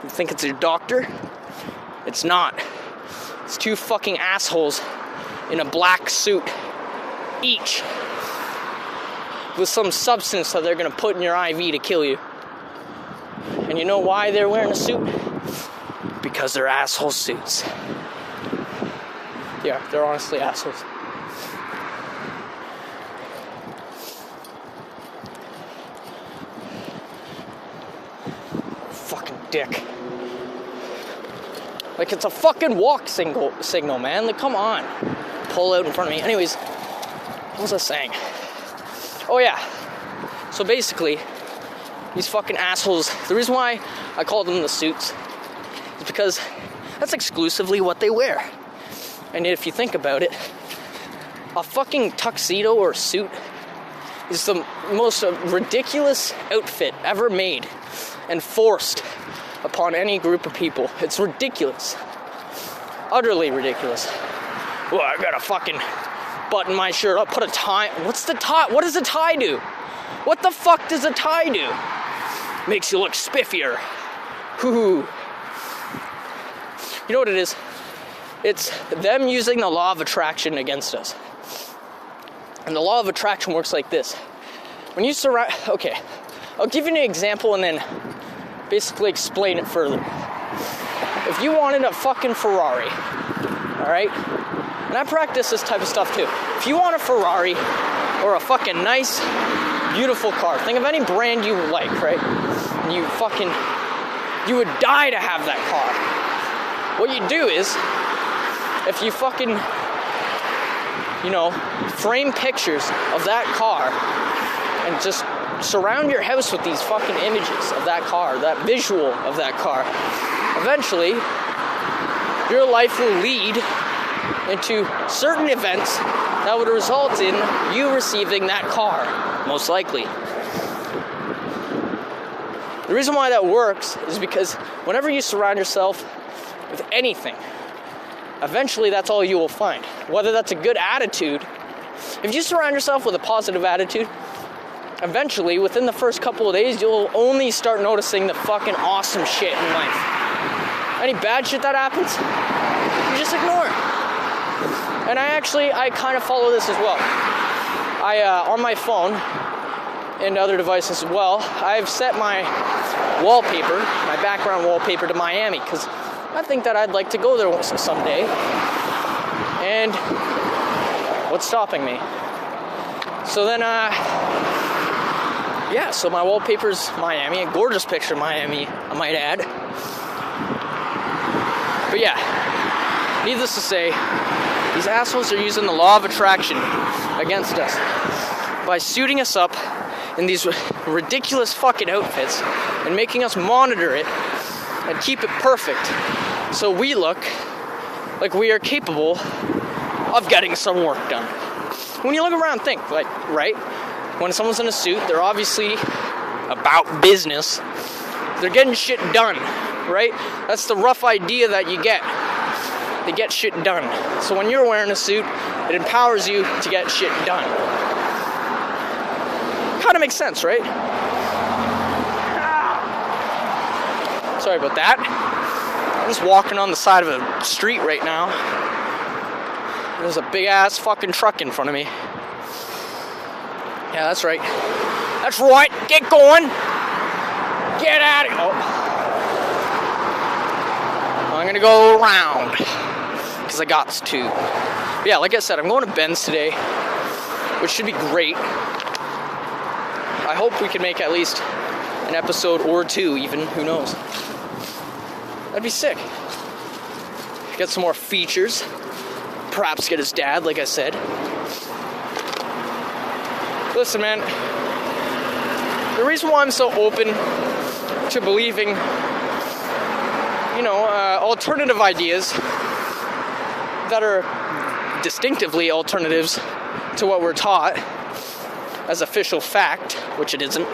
you think it's your doctor, it's not. It's two fucking assholes in a black suit, each, with some substance that they're gonna put in your IV to kill you. And you know why they're wearing a suit? Because they're asshole suits. Yeah, they're honestly assholes. Fucking dick. Like, it's a fucking walk signal, man. Like, come on. Pull out in front of me. Anyways, what was I saying? Oh, yeah. So basically, these fucking assholes, the reason why I call them the suits is because that's exclusively what they wear. And if you think about it, a fucking tuxedo or suit is the most ridiculous outfit ever made and forced upon any group of people. It's ridiculous. Utterly ridiculous. Well, I gotta fucking button my shirt up, put a tie. What's the tie? What does a tie do? What the fuck does a tie do? Makes you look spiffier. Hoo. You know what it is? It's them using the law of attraction against us. And the law of attraction works like this. When you surround... Okay, I'll give you an example and then basically explain it further. If you wanted a fucking Ferrari, alright? And I practice this type of stuff too. If you want a Ferrari or a fucking nice, beautiful car, think of any brand you like, right? And you would die to have that car. What you do is, if you fucking, frame pictures of that car and just surround your house with these fucking images of that car, that visual of that car, eventually your life will lead into certain events that would result in you receiving that car, most likely. The reason why that works is because whenever you surround yourself with anything, eventually that's all you will find. Whether that's a good attitude, if you surround yourself with a positive attitude, eventually, within the first couple of days, you'll only start noticing the fucking awesome shit in life. Any bad shit that happens, you just ignore it. And I kind of follow this as well. On my phone and other devices as well, I've set my wallpaper, my background wallpaper to Miami, because I think that I'd like to go there someday. And what's stopping me? So then, so my wallpaper's Miami, a gorgeous picture of Miami, I might add. But yeah, needless to say, these assholes are using the law of attraction against us by suiting us up in these ridiculous fucking outfits and making us monitor it and keep it perfect so we look like we are capable of getting some work done. when you look around, think, like, right? When someone's in a suit, they're obviously about business. They're getting shit done, right? That's the rough idea that you get. They get shit done. So when you're wearing a suit, it empowers you to get shit done. Kind of makes sense, right? Sorry about that. I'm just walking on the side of a street right now. There's a big ass fucking truck in front of me. Yeah, that's right. That's right. Get going. Get out of here. Oh. I'm gonna go around because I got to. But yeah, like I said, I'm going to Ben's today, which should be great. I hope we can make at least an episode or two, even. Who knows? That'd be sick. Get some more features. Perhaps get his dad, like I said. Listen, man. The reason why I'm so open to believing, alternative ideas that are distinctively alternatives to what we're taught as official fact, which it isn't.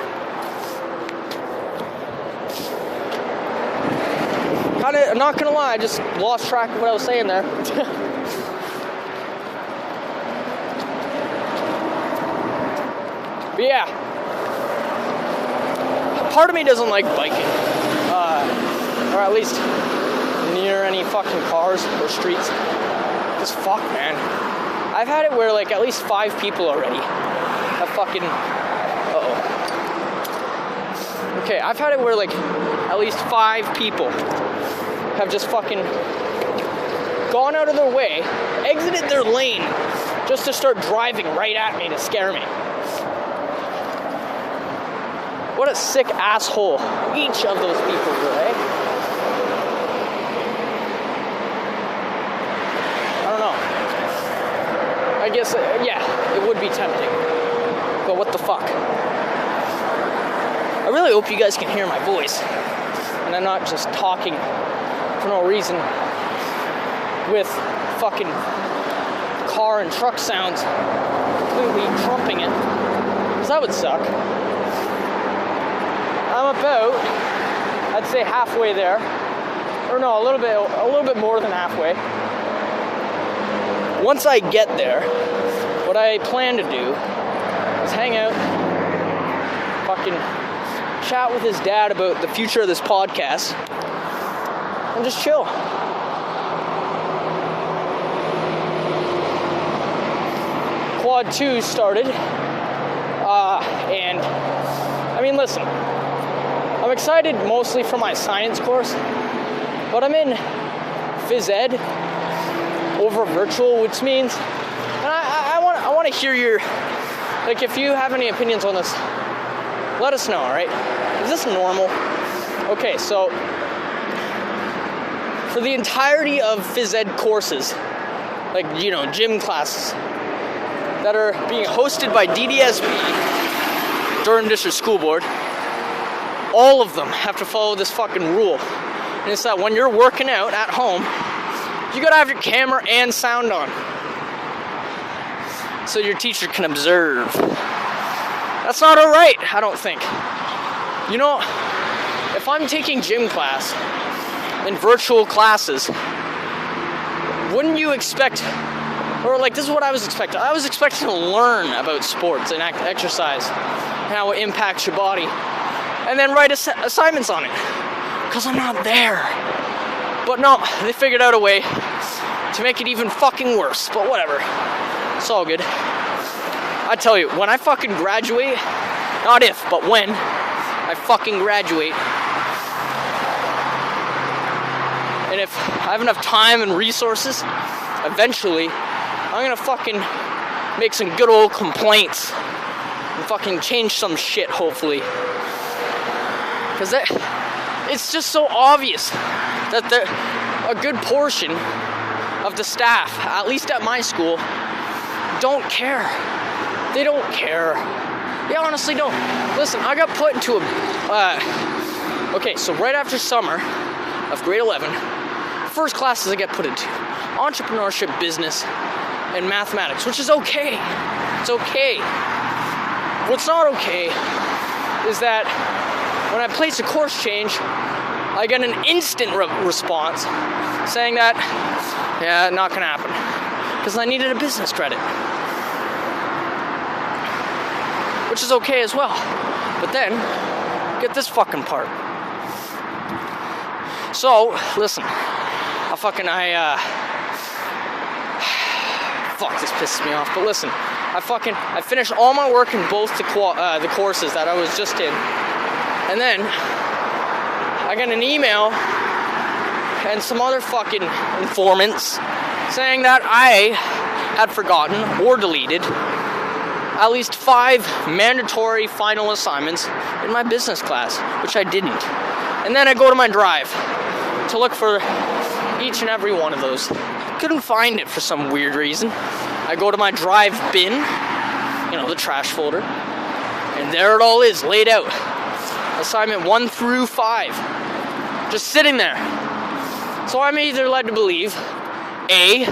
I'm not gonna lie, I just lost track of what I was saying there. But yeah, part of me doesn't like biking, or at least near any fucking cars or streets. Just fuck, man. I've had it where like at least 5 people already have fucking. Okay, I've had it where like at least 5 people have just fucking gone out of their way, exited their lane, just to start driving right at me to scare me. What a sick asshole each of those people were, eh? I don't know. I guess, yeah, it would be tempting. But what the fuck? I really hope you guys can hear my voice. And I'm not just talking for no reason with fucking car and truck sounds completely trumping it. Because that would suck. I'm about, I'd say halfway there. Or no, a little bit more than halfway. Once I get there, what I plan to do is hang out, fucking chat with his dad about the future of this podcast, and just chill. Quad 2 started, and I mean, listen, I'm excited mostly for my science course, but I'm in phys ed over virtual, which means, and I want to hear your, like, if you have any opinions on this, let us know, alright? Is this normal? Okay, so for the entirety of phys ed courses, like, gym classes that are being hosted by DDSB, Durham District School Board, all of them have to follow this fucking rule. And it's that when you're working out at home, you gotta have your camera and sound on, so your teacher can observe. That's not alright, I don't think. If I'm taking gym class in virtual classes, wouldn't you expect, or like this is what I was expecting. I was expecting to learn about sports and exercise and how it impacts your body, and then write assignments on it, because I'm not there. But no, they figured out a way to make it even fucking worse, but whatever. It's all good. I tell you, when I fucking graduate, not if, but when I fucking graduate, and if I have enough time and resources, eventually, I'm gonna fucking make some good old complaints and fucking change some shit, hopefully. Because it's just so obvious that a good portion of the staff, at least at my school, don't care. They don't care. They honestly don't. Listen, I got put into okay, so right after summer of grade 11, first classes I get put into: entrepreneurship, business, in mathematics, which is okay. It's okay. What's not okay is that when I place a course change, I get an instant response saying that, yeah, not gonna happen, because I needed a business credit, which is okay as well. But then, get this fucking part. So, listen, fuck, this pisses me off, but listen, I finished all my work in both the courses that I was just in, and then I got an email and some other fucking informants saying that I had forgotten or deleted at least 5 mandatory final assignments in my business class, which I didn't. And then I go to my drive to look for each and every one of those. Couldn't find it for some weird reason. I go to my drive bin, the trash folder, and there it all is, laid out. Assignment 1 through 5. Just sitting there. So I'm either led to believe, A,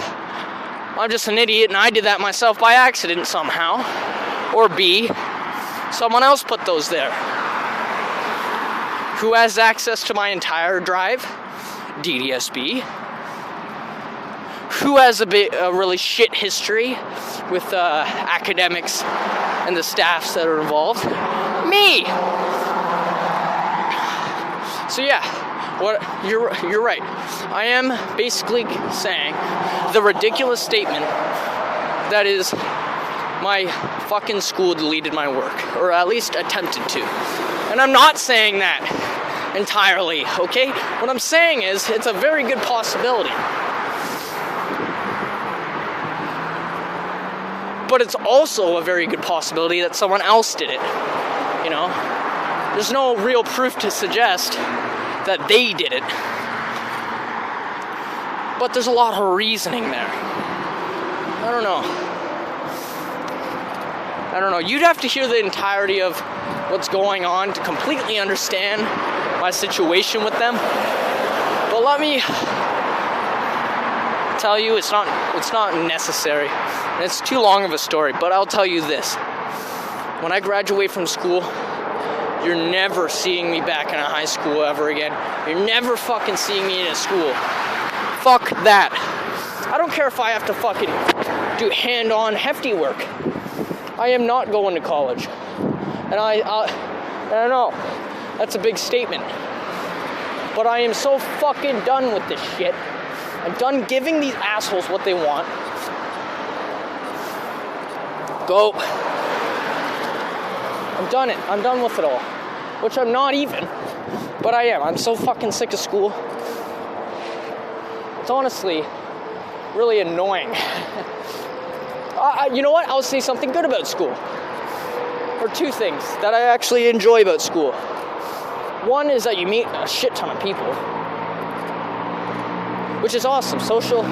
I'm just an idiot and I did that myself by accident somehow, or B, someone else put those there. Who has access to my entire drive? DDSB. Who has a really shit history with academics and the staffs that are involved? Me! So yeah, you're right. I am basically saying the ridiculous statement that is my fucking school deleted my work, or at least attempted to. And I'm not saying that entirely, okay? What I'm saying is it's a very good possibility. But it's also a very good possibility that someone else did it, There's no real proof to suggest that they did it. But there's a lot of reasoning there. I don't know. You'd have to hear the entirety of what's going on to completely understand my situation with them. But let me tell you, it's not necessary. And it's too long of a story, but I'll tell you this. When I graduate from school, you're never seeing me back in a high school ever again. You're never fucking seeing me in a school. Fuck that. I don't care if I have to fucking do hand-on hefty work. I am not going to college. And I know, that's a big statement. But I am so fucking done with this shit. I'm done giving these assholes what they want. Go. I'm done with it all. Which I'm not even. But I am. I'm so fucking sick of school. It's honestly really annoying. You know what? I'll say something good about school. Or 2 things that I actually enjoy about school. One is that you meet a shit ton of people. Which is awesome. Social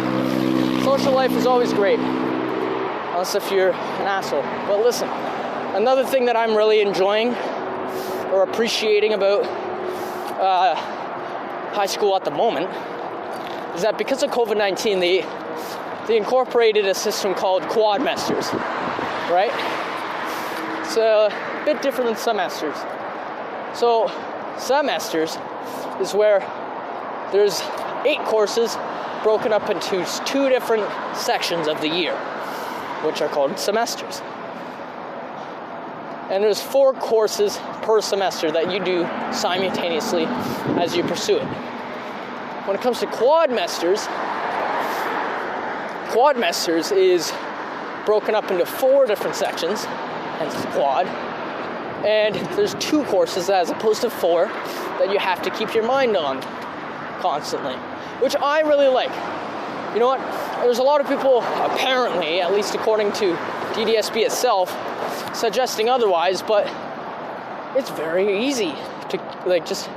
life is always great. Unless if you're an asshole. But listen, another thing that I'm really enjoying or appreciating about high school at the moment is that because of COVID-19, they incorporated a system called quadmesters, right? It's a bit different than semesters. So semesters is where there's 8 courses broken up into 2 different sections of the year, which are called semesters. And there's 4 courses per semester that you do simultaneously as you pursue it. When it comes to quadmesters is broken up into 4 different sections, hence quad. And there's 2 courses as opposed to 4 that you have to keep your mind on constantly, which I really like. You know what? There's a lot of people, apparently, at least according to DDSB itself, suggesting otherwise, but it's very easy to, it's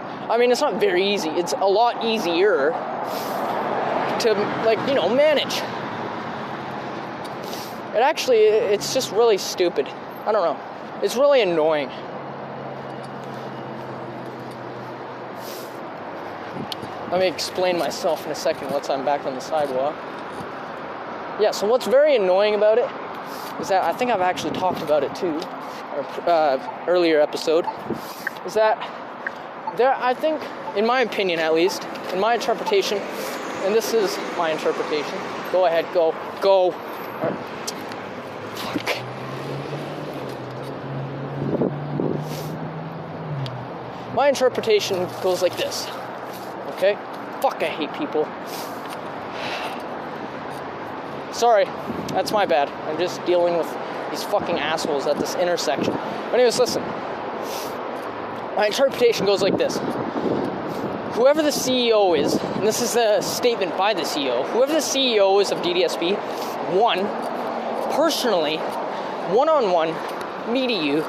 not very easy. It's a lot easier to, manage. It's just really stupid. I don't know. It's really annoying. Let me explain myself in a second once I'm back on the sidewalk. yeah, so what's very annoying about it is that I think I've actually talked about it too, earlier episode, is that there, I think, in my opinion at least, in my interpretation, and this is my interpretation. Go ahead, go. Right. Fuck. My interpretation goes like this, okay? Fuck, I hate people. Sorry, that's my bad. I'm just dealing with these fucking assholes at this intersection. But anyways, listen. My interpretation goes like this. Whoever the CEO is, and this is a statement by the CEO, whoever the CEO is of DDSB, one, personally, one-on-one, me to you,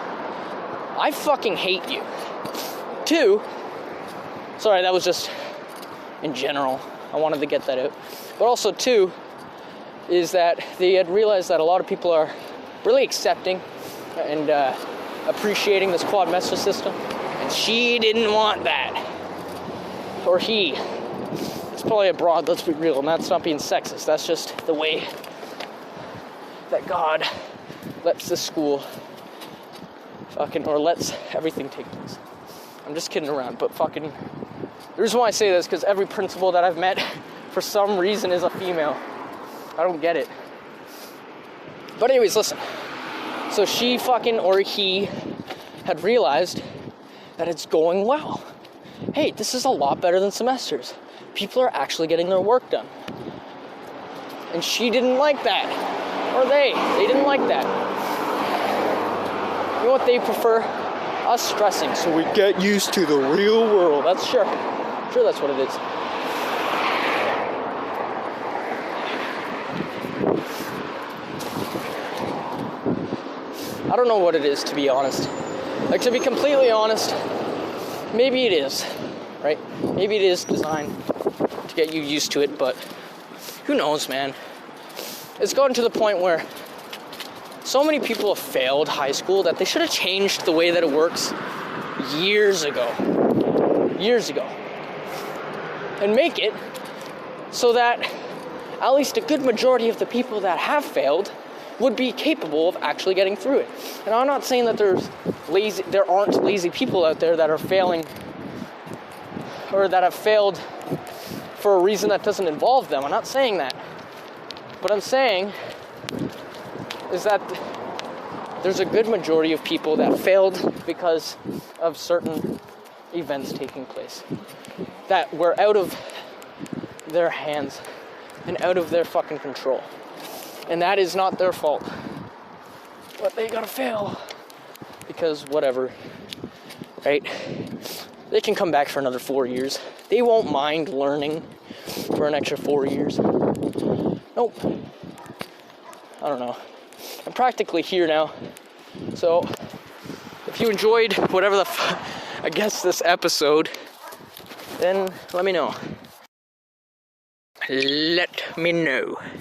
I fucking hate you. Two, sorry, that was just in general. I wanted to get that out. But also, two, is that they had realized that a lot of people are really accepting and appreciating this quad messer system. And she didn't want that. Or he. It's probably a broad, let's be real, and that's not being sexist. That's just the way that God lets the school or lets everything take place. I'm just kidding around, but fucking, the reason why I say this is because every principal that I've met, for some reason, is a female. I don't get it. But anyways, listen. So she or he had realized that it's going well. Hey, this is a lot better than semesters. People are actually getting their work done. And she didn't like that. Or they didn't like that. You know what they prefer? Us stressing so we get used to the real world. That's sure that's what it is. I don't know what it is, to be honest. Like, to be completely honest, maybe it is, right? Maybe it is designed to get you used to it, but who knows, man? It's gotten to the point where so many people have failed high school that they should have changed the way that it works years ago. And make it so that at least a good majority of the people that have failed would be capable of actually getting through it. And I'm not saying that there aren't lazy people out there that are failing or that have failed for a reason that doesn't involve them. I'm not saying that. What I'm saying is that there's a good majority of people that failed because of certain events taking place that were out of their hands and out of their fucking control. And that is not their fault. But they gotta fail. Because whatever. Right? They can come back for another 4 years. They won't mind learning for an extra 4 years. Nope. I don't know. I'm practically here now. So, if you enjoyed whatever I guess this episode, then let me know. Let me know.